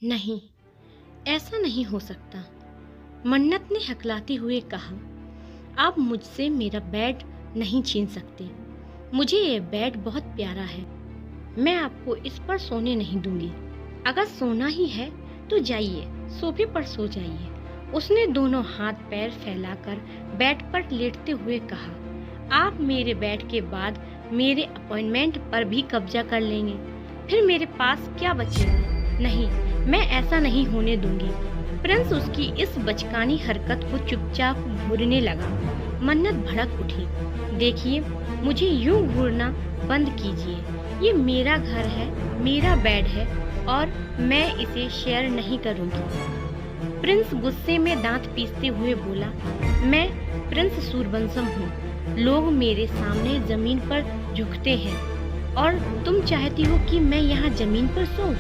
नहीं, ऐसा नहीं हो सकता। मन्नत ने हकलाते हुए कहा, आप मुझसे मेरा बेड नहीं छीन सकते। मुझे ये बेड बहुत प्यारा है। मैं आपको इस पर सोने नहीं दूंगी। अगर सोना ही है तो जाइए, सोफे पर सो जाइए। उसने दोनों हाथ पैर फैलाकर बेड पर लेटते हुए कहा, आप मेरे बेड के बाद मेरे अपॉइंटमेंट पर भी कब्जा कर लेंगे, फिर मेरे पास क्या बचेगा? नहीं, मैं ऐसा नहीं होने दूंगी। प्रिंस उसकी इस बचकानी हरकत को चुपचाप घूरने लगा। मन्नत भड़क उठी, देखिए, मुझे यूं घूरना बंद कीजिए। ये मेरा घर है, मेरा बेड है और मैं इसे शेयर नहीं करूंगी। प्रिंस गुस्से में दांत पीसते हुए बोला, मैं प्रिंस सूरवंशम हूँ। लोग मेरे सामने जमीन पर झुकते हैं और तुम चाहती हो कि मैं यहाँ जमीन पर सोऊं?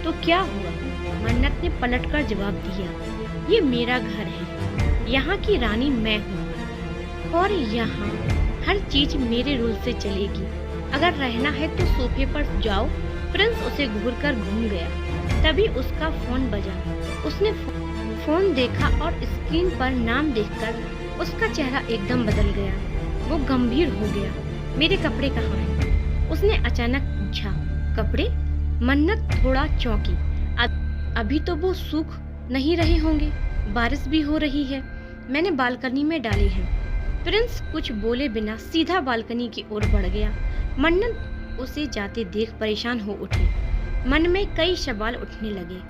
तो क्या हुआ? मन्नत ने पलटकर जवाब दिया, ये मेरा घर है, यहाँ की रानी मैं हूँ और यहाँ हर चीज मेरे रूल से चलेगी। अगर रहना है तो सोफे पर जाओ। प्रिंस उसे घूरकर घूम गया। तभी उसका फोन बजा। उसने फोन देखा और स्क्रीन पर नाम देखकर उसका चेहरा एकदम बदल गया। वो गंभीर हो गया। मेरे कपड़े कहाँ हैं? उसने अचानक पूछा। कपड़े? मन्नत थोड़ा चौंकी। अभी तो वो सूख नहीं रहे होंगे, बारिश भी हो रही है। मैंने बालकनी में डाले हैं। प्रिंस कुछ बोले बिना सीधा बालकनी की ओर बढ़ गया। मन्नत उसे जाते देख परेशान हो उठी। मन में कई सवाल उठने लगे।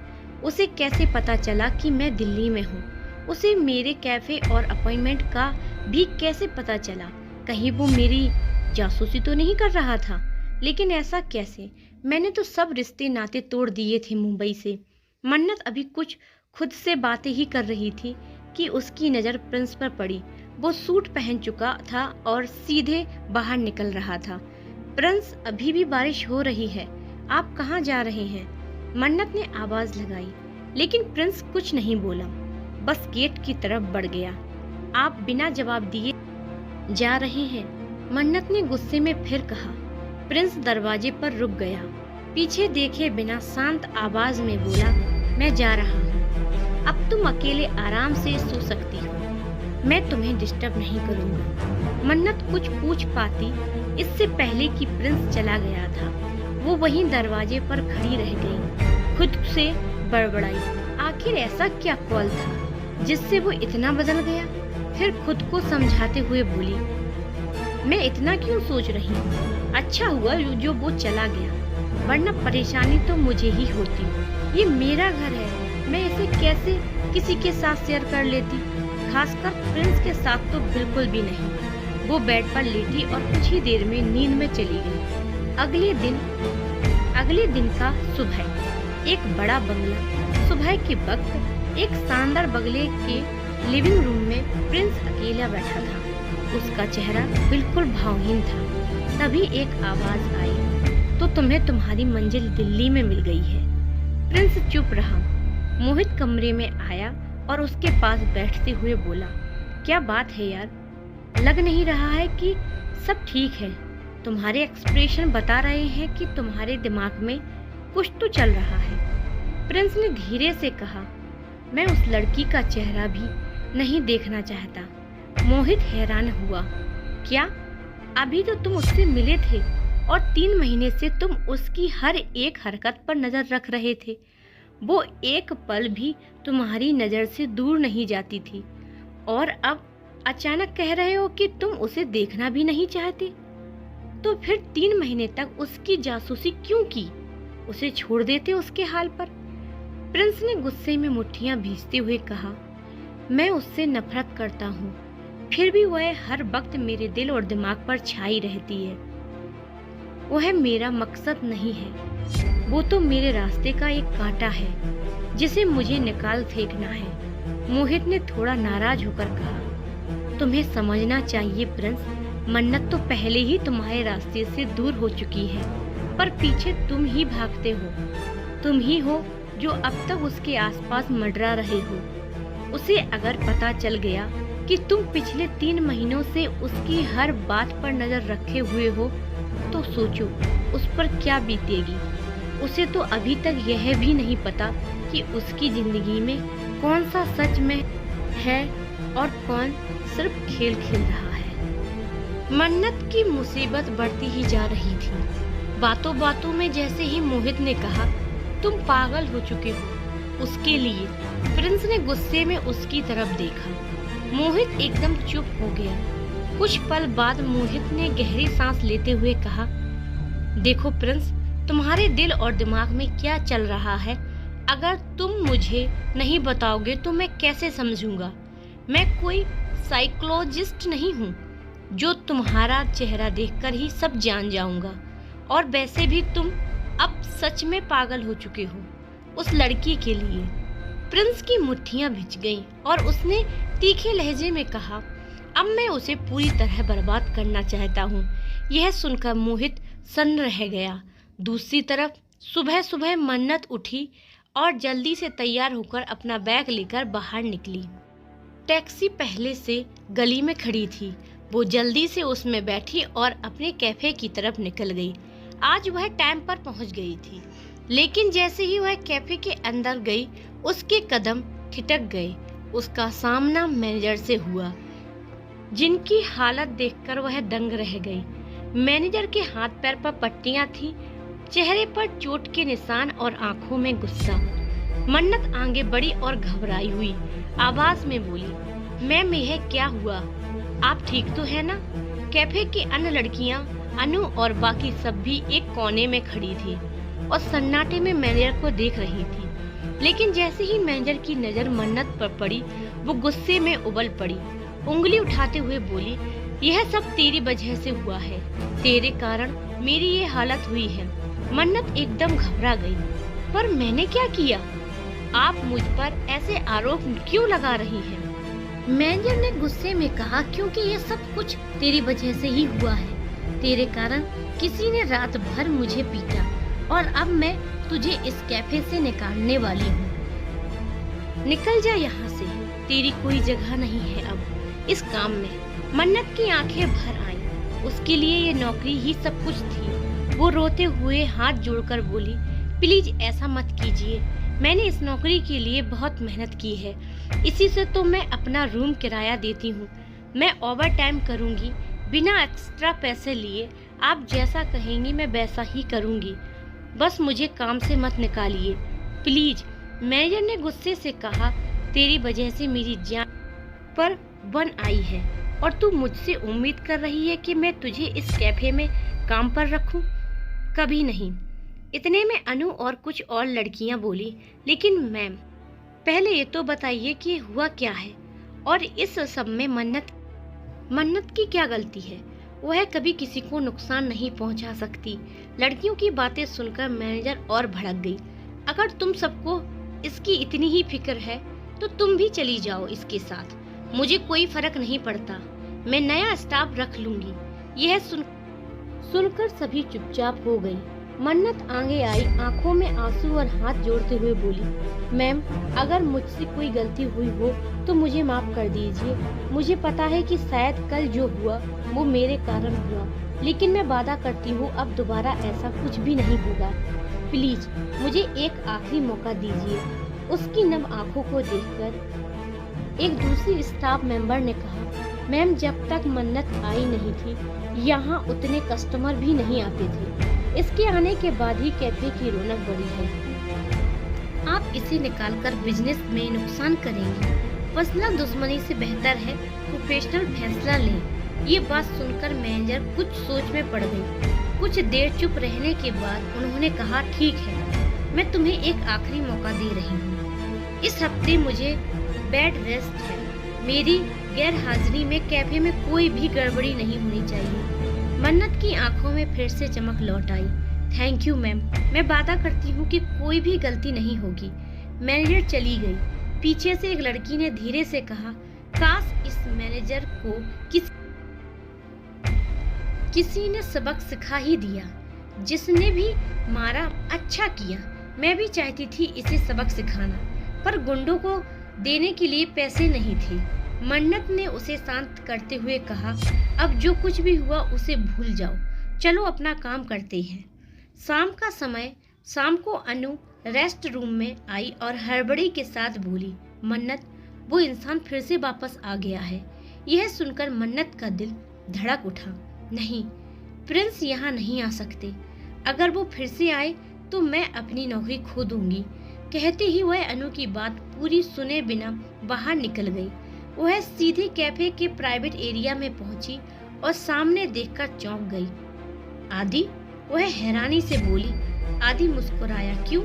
उसे कैसे पता चला कि मैं दिल्ली में हूँ? उसे मेरे कैफे और अपॉइंटमेंट का भी कैसे पता चला? कहीं वो मेरी जासूसी तो नहीं कर रहा था? लेकिन ऐसा कैसे? मैंने तो सब रिश्ते नाते तोड़ दिए थे मुंबई से। मन्नत अभी कुछ खुद से बातें ही कर रही थी कि उसकी नज़र प्रिंस पर पड़ी। वो सूट पहन चुका था और सीधे बाहर निकल रहा था। प्रिंस, अभी भी बारिश हो रही है, आप कहाँ जा रहे हैं? मन्नत ने आवाज लगाई, लेकिन प्रिंस कुछ नहीं बोला, बस गेट की तरफ बढ़ गया। आप बिना जवाब दिए जा रहे हैं? मन्नत ने गुस्से में फिर कहा। प्रिंस दरवाजे पर रुक गया। पीछे देखे बिना शांत आवाज में बोला, मैं जा रहा हूँ। अब तुम अकेले आराम से सो सकती हो, मैं तुम्हें डिस्टर्ब नहीं करूँगा। मन्नत कुछ पूछ पाती इससे पहले कि प्रिंस चला गया था। वो वहीं दरवाजे पर खड़ी रह गई। खुद से बड़बड़ाई, आखिर ऐसा क्या कॉल था जिससे वो इतना बदल गया? फिर खुद को समझाते हुए बोली, मैं इतना क्यों सोच रही हूँ? अच्छा हुआ जो वो चला गया, वरना परेशानी तो मुझे ही होती। ये मेरा घर है, मैं इसे कैसे किसी के साथ शेयर कर लेती? खासकर प्रिंस के साथ तो बिल्कुल भी नहीं। वो बेड पर लेटी और कुछ ही देर में नींद में चली गई। अगले दिन का सुबह, एक बड़ा बंगला। सुबह के वक्त एक शानदार बंगले के लिविंग रूम में प्रिंस अकेला बैठा था। उसका चेहरा बिल्कुल भावहीन था। तभी एक आवाज आई, तो तुम्हें तुम्हारी मंजिल दिल्ली में मिल गई है। प्रिंस चुप रहा। मोहित कमरे में आया और उसके पास बैठते हुए बोला, क्या बात है यार, लग नहीं रहा है कि सब ठीक है। तुम्हारे एक्सप्रेशन बता रहे हैं कि तुम्हारे दिमाग में कुछ तो चल रहा है। प्रिंस ने धीरे से कहा, मैं उस लड़की का चेहरा भी नहीं देखना चाहता। मोहित हैरान हुआ, क्या? अभी तो तुम उससे मिले थे और 3 महीने से तुम उसकी हर एक हरकत पर नजर रख रहे थे। वो एक पल भी तुम्हारी नजर से दूर नहीं जाती थी और अब अचानक कह रहे हो कि तुम उसे देखना भी नहीं चाहते। तो फिर 3 महीने तक उसकी जासूसी क्यों की? उसे छोड़ देते उसके हाल पर। प्रिंस ने गुस्से में मुट्ठियां भींचते हुए कहा, मैं उससे नफरत करता हूँ, फिर भी वह हर वक्त मेरे दिल और दिमाग पर छाई रहती है। वह मेरा मकसद नहीं है, वो तो मेरे रास्ते का एक कांटा है जिसे मुझे निकाल फेंकना है। मोहित ने थोड़ा नाराज होकर कहा, तुम्हें समझना चाहिए प्रिंस, मन्नत तो पहले ही तुम्हारे रास्ते से दूर हो चुकी है, पर पीछे तुम ही भागते हो। तुम ही हो जो अब तक उसके आसपास मंडरा रहे हो। उसे अगर पता चल गया कि तुम पिछले 3 महीनों से उसकी हर बात पर नजर रखे हुए हो, तो सोचो उस पर क्या बीतेगी। उसे तो अभी तक यह भी नहीं पता कि उसकी जिंदगी में कौन सा सच में है और कौन सिर्फ खेल खेल रहा है। मन्नत की मुसीबत बढ़ती ही जा रही थी। बातों बातों में जैसे ही मोहित ने कहा, तुम पागल हो चुके हो, उसके लिए प्रिंस ने गुस्से में उसकी तरफ देखा। मोहित एकदम चुप हो गया। कुछ पल बाद मोहित ने गहरी सांस लेते हुए कहा, देखो प्रिंस, तुम्हारे दिल और दिमाग में क्या चल रहा है, अगर तुम मुझे नहीं बताओगे तो मैं कैसे समझूंगा। मैं कोई साइकोलॉजिस्ट नहीं हूँ जो तुम्हारा चेहरा देखकर ही सब जान जाऊंगा। और वैसे भी तुम अब सच में पागल हो चुके हो उस लड़की के लिए। प्रिंस की मुट्ठियां भिज गईं और उसने तीखे लहजे में कहा, अब मैं उसे पूरी तरह बर्बाद करना चाहता हूँ। यह सुनकर मोहित सन्न रह गया। दूसरी तरफ सुबह सुबह मन्नत उठी और जल्दी से तैयार होकर अपना बैग लेकर बाहर निकली। टैक्सी पहले से गली में खड़ी थी। वो जल्दी से उसमें बैठी और अपने कैफे की तरफ निकल गई। आज वह टाइम पर पहुंच गई थी, लेकिन जैसे ही वह कैफे के अंदर गई उसके कदम ठिठक गए। उसका सामना मैनेजर से हुआ, जिनकी हालत देखकर वह दंग रह गई। मैनेजर के हाथ पैर पर पट्टियां थी, चेहरे पर चोट के निशान और आंखों में गुस्सा। मन्नत आगे बढ़ी और घबराई हुई आवाज में बोली, मैम यह क्या हुआ? आप ठीक तो है ना? कैफे की अन्य लड़कियां, अनु और बाकी सब भी एक कोने में खड़ी थी और सन्नाटे में मैनेजर को देख रही थी। लेकिन जैसे ही मैनेजर की नजर मन्नत पर पड़ी, वो गुस्से में उबल पड़ी। उंगली उठाते हुए बोली, यह सब तेरी वजह से हुआ है, तेरे कारण मेरी ये हालत हुई है। मन्नत एकदम घबरा गई। पर मैंने क्या किया? आप मुझ पर ऐसे आरोप क्यों लगा रही हैं? मैनेजर ने गुस्से में कहा, क्योंकि ये सब कुछ तेरी वजह से ही हुआ है। तेरे कारण किसी ने रात भर मुझे पीटा और अब मैं तुझे इस कैफे से निकालने वाली हूँ। निकल जा यहाँ से, तेरी कोई जगह नहीं है अब इस काम में। मन्नत की आंखें भर आईं। उसके लिए ये नौकरी ही सब कुछ थी। वो रोते हुए हाथ जोड़कर बोली, प्लीज ऐसा मत कीजिए, मैंने इस नौकरी के लिए बहुत मेहनत की है, इसी से तो मैं अपना रूम किराया देती हूँ। मैं ओवर टाइम करूँगी बिना एक्स्ट्रा पैसे लिए। आप जैसा कहेंगी मैं वैसा ही करूँगी, बस मुझे काम से मत निकालिए प्लीज। मैनेजर ने गुस्से से कहा, तेरी वजह से मेरी जान पर बन आई है और तू मुझसे उम्मीद कर रही है कि मैं तुझे इस कैफे में काम पर रखूं? कभी नहीं। इतने में अनु और कुछ और लड़कियां बोली, लेकिन मैम पहले ये तो बताइए कि हुआ क्या है और इस सब में मन्नत की क्या गलती है? वह कभी किसी को नुकसान नहीं पहुंचा सकती। लड़कियों की बातें सुनकर मैनेजर और भड़क गई। अगर तुम सबको इसकी इतनी ही फिक्र है तो तुम भी चली जाओ इसके साथ, मुझे कोई फर्क नहीं पड़ता, मैं नया स्टाफ रख लूंगी। यह सुनकर सभी चुपचाप हो गई। मन्नत आगे आई, आंखों में आंसू और हाथ जोड़ते हुए बोली, मैम अगर मुझसे कोई गलती हुई हो तो मुझे माफ कर दीजिए। मुझे पता है कि शायद कल जो हुआ वो मेरे कारण हुआ, लेकिन मैं वादा करती हूँ अब दोबारा ऐसा कुछ भी नहीं होगा। प्लीज मुझे एक आखिरी मौका दीजिए। उसकी नम आंखों को देखकर एक दूसरी स्टाफ मेंबर ने कहा, मैम जब तक मन्नत आई नहीं थी यहाँ उतने कस्टमर भी नहीं आते थे, इसके आने के बाद ही कैफे की रौनक बढ़ी है। आप इसे निकालकर बिजनेस में नुकसान करेंगे। पर्सनल दुश्मनी से बेहतर है प्रोफेशनल फैसला लें। ये बात सुनकर मैनेजर कुछ सोच में पड़ गई। कुछ देर चुप रहने के बाद उन्होंने कहा, ठीक है, मैं तुम्हें एक आखिरी मौका दे रही हूँ। इस हफ्ते मुझे बेड रेस्ट है। मेरी गैर हाजिरी में कैफे में कोई भी गड़बड़ी नहीं होनी चाहिए। मन्नत की आंखों में फिर से चमक लौट आई। थैंक यू मैम, मैं वादा करती हूँ कि कोई भी गलती नहीं होगी। मैनेजर चली गई। पीछे से एक लड़की ने धीरे से कहा, काश इस मैनेजर को किसी ने सबक सिखा ही दिया। जिसने भी मारा अच्छा किया, मैं भी चाहती थी इसे सबक सिखाना, पर गुंडों को देने के लिए पैसे नहीं थे। मन्नत ने उसे शांत करते हुए कहा, अब जो कुछ भी हुआ उसे भूल जाओ, चलो अपना काम करते हैं। शाम का समय शाम को अनु रेस्ट रूम में आई और हड़बड़ी के साथ बोली, मन्नत, वो इंसान फिर से वापस आ गया है। यह सुनकर मन्नत का दिल धड़क उठा। नहीं, प्रिंस यहाँ नहीं आ सकते। अगर वो फिर से आए तो मैं अपनी नौकरी खो दूंगी। कहते ही वह अनु की बात पूरी सुने बिना बाहर निकल गई। वह सीधे कैफे के प्राइवेट एरिया में पहुंची और सामने देखकर चौंक गई। आदि, वह हैरानी से बोली। आदि मुस्कुराया। क्यों?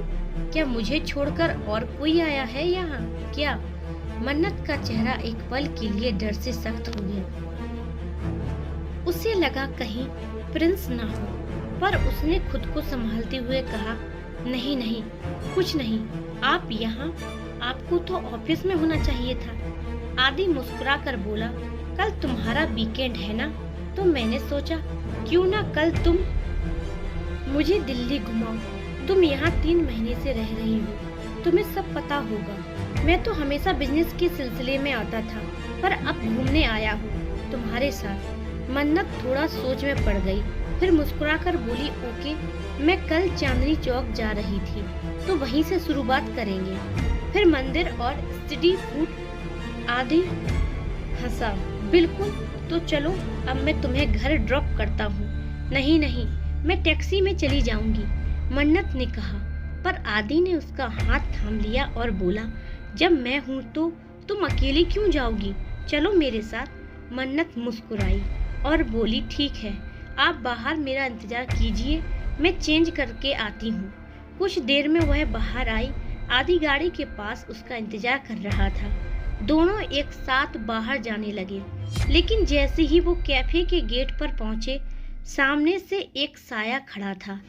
क्या मुझे छोड़कर और कोई आया है यहाँ क्या? मन्नत का चेहरा एक पल के लिए डर से सख्त हो गया। उसे लगा कहीं प्रिंस ना हो, पर उसने खुद को संभालते हुए कहा, नहीं नहीं, कुछ नहीं। आप यहाँ? आपको तो ऑफिस में होना चाहिए था। आदि मुस्कुरा कर बोला, कल तुम्हारा वीकेंड है ना, तो मैंने सोचा क्यों ना कल तुम मुझे दिल्ली घुमाओ। तुम यहाँ 3 महीने से रह रही हो, तुम्हें सब पता होगा। मैं तो हमेशा बिजनेस के सिलसिले में आता था, पर अब घूमने आया हूँ तुम्हारे साथ। मन्नत थोड़ा सोच में पड़ गई, फिर मुस्कुराकर बोली, ओके, मैं कल चांदनी चौक जा रही थी, तो वहीं से शुरुआत करेंगे, फिर मंदिर और स्ट्रीट फूड। आदि हंसा। बिल्कुल, तो चलो, अब मैं तुम्हें घर ड्रॉप करता हूँ। नहीं नहीं, मैं टैक्सी में चली जाऊंगी, मन्नत ने कहा। पर आदि ने उसका हाथ थाम लिया और बोला, जब मैं हूँ तो तुम अकेली क्यों जाओगी? चलो मेरे साथ। मन्नत मुस्कुराई और बोली, ठीक है, आप बाहर मेरा इंतजार कीजिए, मैं चेंज करके आती हूँ। कुछ देर में वह बाहर आई। आदि गाड़ी के पास उसका इंतजार कर रहा था। दोनों एक साथ बाहर जाने लगे, लेकिन जैसे ही वो कैफे के गेट पर पहुंचे, सामने से एक साया खड़ा था।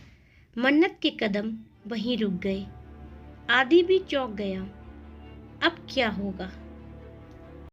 मन्नत के कदम वहीं रुक गए। आदि भी चौंक गया। अब क्या होगा?